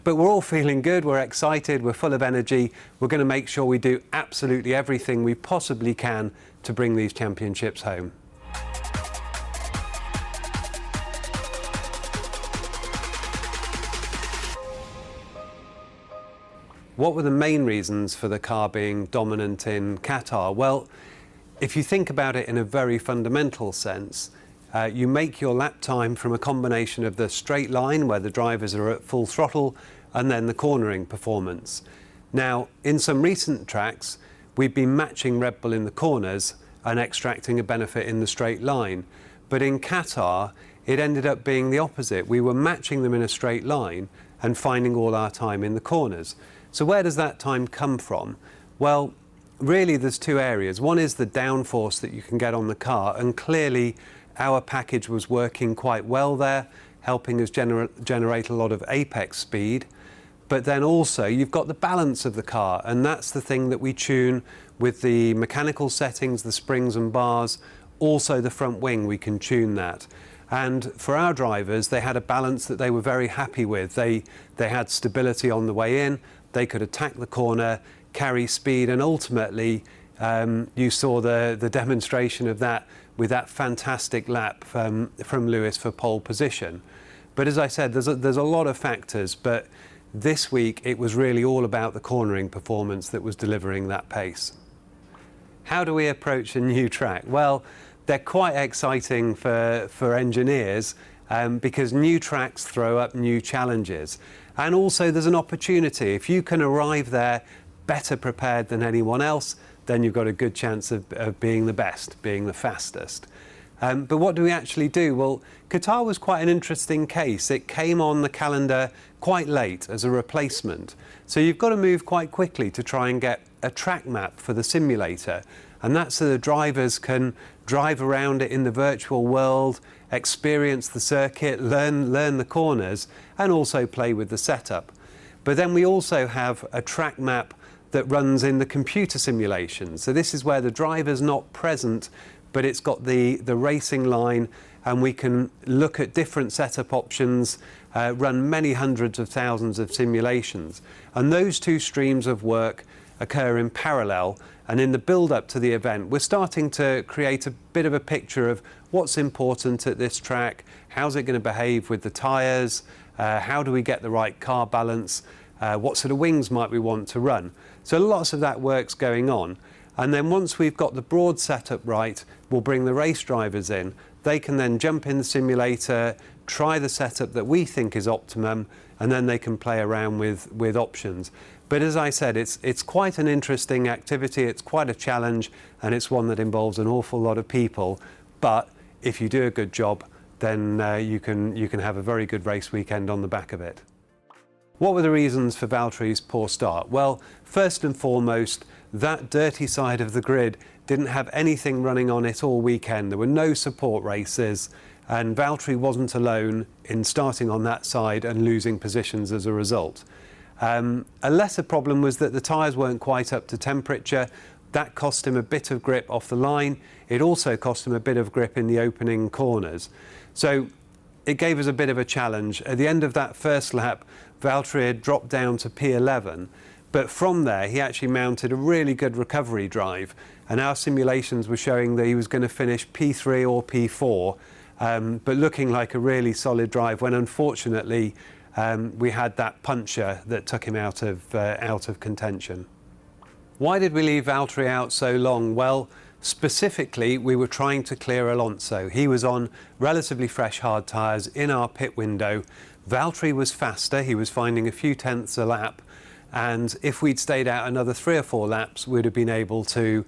But we're all feeling good, we're excited, we're full of energy. We're going to make sure we do absolutely everything we possibly can to bring these championships home. What were the main reasons for the car being dominant in Qatar? Well, if you think about it in a very fundamental sense, you make your lap time from a combination of the straight line, where the drivers are at full throttle, and then the cornering performance. Now, in some recent tracks, we've been matching Red Bull in the corners and extracting a benefit in the straight line. But in Qatar, it ended up being the opposite. We were matching them in a straight line and finding all our time in the corners. So where does that time come from? Well, really there's two areas. One is the downforce that you can get on the car, and clearly our package was working quite well there, helping us generate a lot of apex speed. But then also you've got the balance of the car, and that's the thing that we tune with the mechanical settings, the springs and bars, also the front wing, we can tune that. And for our drivers, they had a balance that they were very happy with. They had stability on the way in, they could attack the corner, carry speed, and ultimately you saw the demonstration of that with that fantastic lap from Lewis for pole position. But as I said, there's a lot of factors, but this week it was really all about the cornering performance that was delivering that pace. How do we approach a new track? Well, they're quite exciting for engineers because new tracks throw up new challenges. And also there's an opportunity. If you can arrive there better prepared than anyone else, then you've got a good chance of being the best, being the fastest. But what do we actually do? Well, Qatar was quite an interesting case. It came on the calendar quite late as a replacement. So you've got to move quite quickly to try and get a track map for the simulator. And that's so the drivers can drive around it in the virtual world, experience the circuit, learn the corners, and also play with the setup. But then we also have a track map that runs in the computer simulation. So this is where the driver's not present, but it's got the racing line, and we can look at different setup options, run many hundreds of thousands of simulations. And those two streams of work occur in parallel, and in the build-up to the event, we're starting to create a bit of a picture of what's important at this track, how's it going to behave with the tyres, how do we get the right car balance, what sort of wings might we want to run. So lots of that work's going on. And then once we've got the broad setup right, we'll bring the race drivers in. They can then jump in the simulator, try the setup that we think is optimum, and then they can play around with options. But as I said, it's quite an interesting activity, it's quite a challenge, and it's one that involves an awful lot of people. But if you do a good job, then you can have a very good race weekend on the back of it. What were the reasons for Valtteri's poor start? Well, first and foremost, that dirty side of the grid didn't have anything running on it all weekend. There were no support races, and Valtteri wasn't alone in starting on that side and losing positions as a result. A lesser problem was that the tyres weren't quite up to temperature. That cost him a bit of grip off the line. It also cost him a bit of grip in the opening corners. So it gave us a bit of a challenge. At the end of that first lap, Valtteri had dropped down to P11, but from there he actually mounted a really good recovery drive, and our simulations were showing that he was going to finish P3 or P4, but looking like a really solid drive, when unfortunately we had that puncture that took him out of contention. Why did we leave Valtteri out so long? Well, specifically, we were trying to clear Alonso. He was on relatively fresh hard tyres in our pit window. Valtteri was faster, he was finding a few tenths a lap, and if we'd stayed out another 3 or 4 laps, we'd have been able to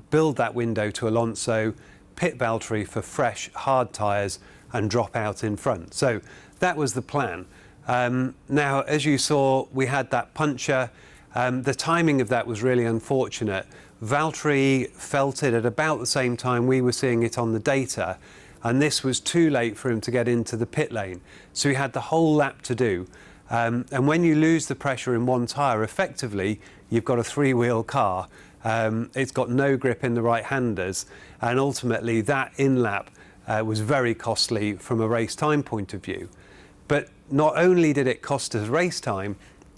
build that window to Alonso, pit Valtteri for fresh hard tyres, and drop out in front. So that was the plan. Now, as you saw, we had that puncture. The timing of that was really unfortunate. Valtteri felt it at about the same time we were seeing it on the data, and this was too late for him to get into the pit lane. So he had the whole lap to do. And when you lose the pressure in one tyre, effectively, you've got a 3-wheel car. It's got no grip in the right-handers, and ultimately that in-lap was very costly from a race time point of view. But not only did it cost us race time,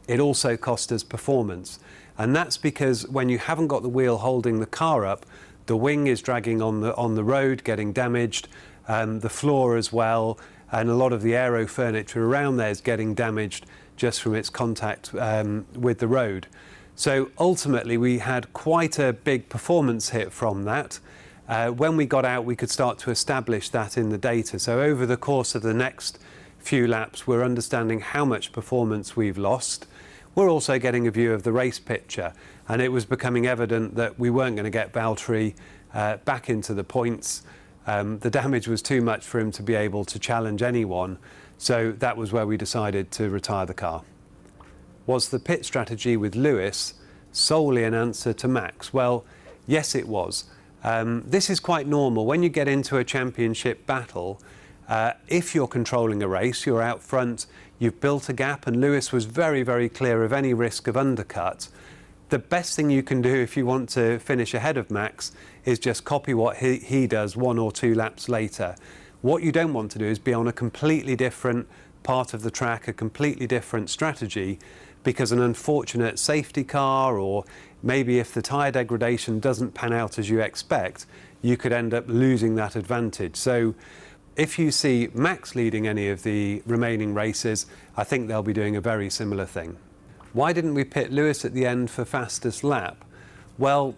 it also cost us performance. And that's because when you haven't got the wheel holding the car up, the wing is dragging on the road, getting damaged, the floor as well, and a lot of the aero furniture around there is getting damaged just from its contact with the road. So ultimately we had quite a big performance hit from that. When we got out, we could start to establish that in the data. So over the course of the next few laps, we're understanding how much performance we've lost. We're also getting a view of the race picture, and it was becoming evident that we weren't going to get Valtteri back into the points. The damage was too much for him to be able to challenge anyone, so that was where we decided to retire the car. Was the pit strategy with Lewis solely an answer to Max? Well, yes it was. This is quite normal. When you get into a championship battle, if you're controlling a race, you're out front, you've built a gap, and Lewis was very, very clear of any risk of undercut. The best thing you can do if you want to finish ahead of Max is just copy what he does 1 or 2 laps later. What you don't want to do is be on a completely different part of the track, a completely different strategy, because an unfortunate safety car, or maybe if the tyre degradation doesn't pan out as you expect, you could end up losing that advantage. So if you see Max leading any of the remaining races, I think they'll be doing a very similar thing. Why didn't we pit Lewis at the end for fastest lap? Well,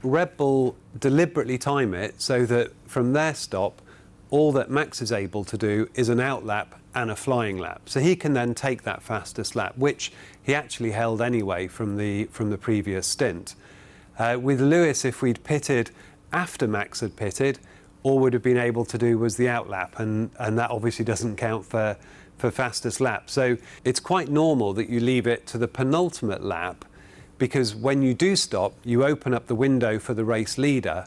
Red Bull deliberately time it so that from their stop, all that Max is able to do is an out lap and a flying lap. So he can then take that fastest lap, which he actually held anyway from the previous stint. With Lewis, if we'd pitted after Max had pitted, all we'd have been able to do was the out lap, and that obviously doesn't count for fastest lap. So it's quite normal that you leave it to the penultimate lap, because when you do stop, you open up the window for the race leader,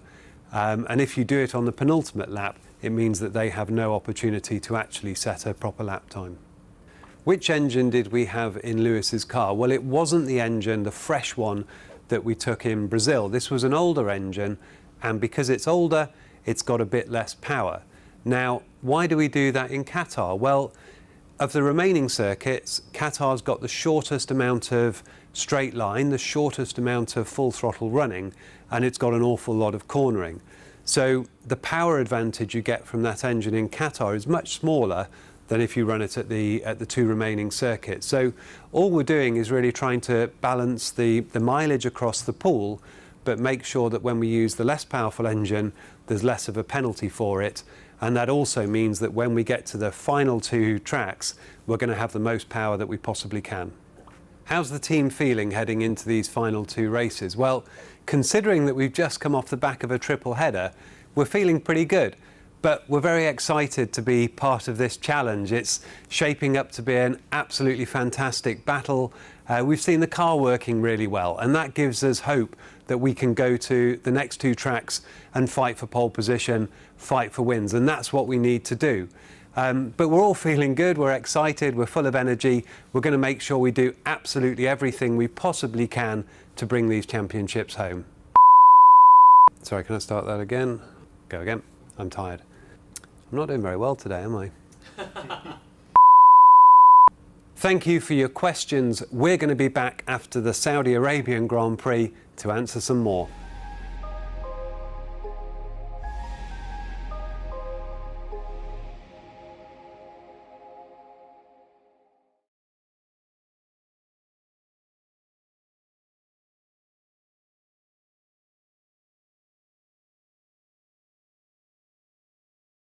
and if you do it on the penultimate lap, it means that they have no opportunity to actually set a proper lap time. Which engine did we have in Lewis's car? Well, it wasn't the engine, the fresh one that we took in Brazil. This was an older engine, and because it's older, it's got a bit less power. Now, why do we do that in Qatar? Well, of the remaining circuits, Qatar's got the shortest amount of straight line, the shortest amount of full throttle running, and it's got an awful lot of cornering. So the power advantage you get from that engine in Qatar is much smaller than if you run it at the 2 remaining circuits. So all we're doing is really trying to balance the mileage across the pool, but make sure that when we use the less powerful engine, there's less of a penalty for it. And that also means that when we get to the final 2 tracks, we're going to have the most power that we possibly can. How's the team feeling heading into these final 2 races? Well, considering that we've just come off the back of a triple header, we're feeling pretty good. But we're very excited to be part of this challenge. It's shaping up to be an absolutely fantastic battle. We've seen the car working really well, and that gives us hope that we can go to the next 2 tracks and fight for pole position, fight for wins, and that's what we need to do. But we're all feeling good, we're excited, we're full of energy. We're going to make sure we do absolutely everything we possibly can to bring these championships home. Sorry, can I start that again? Go again. I'm tired. I'm not doing very well today, am I? Thank you for your questions. We're going to be back after the Saudi Arabian Grand Prix to answer some more.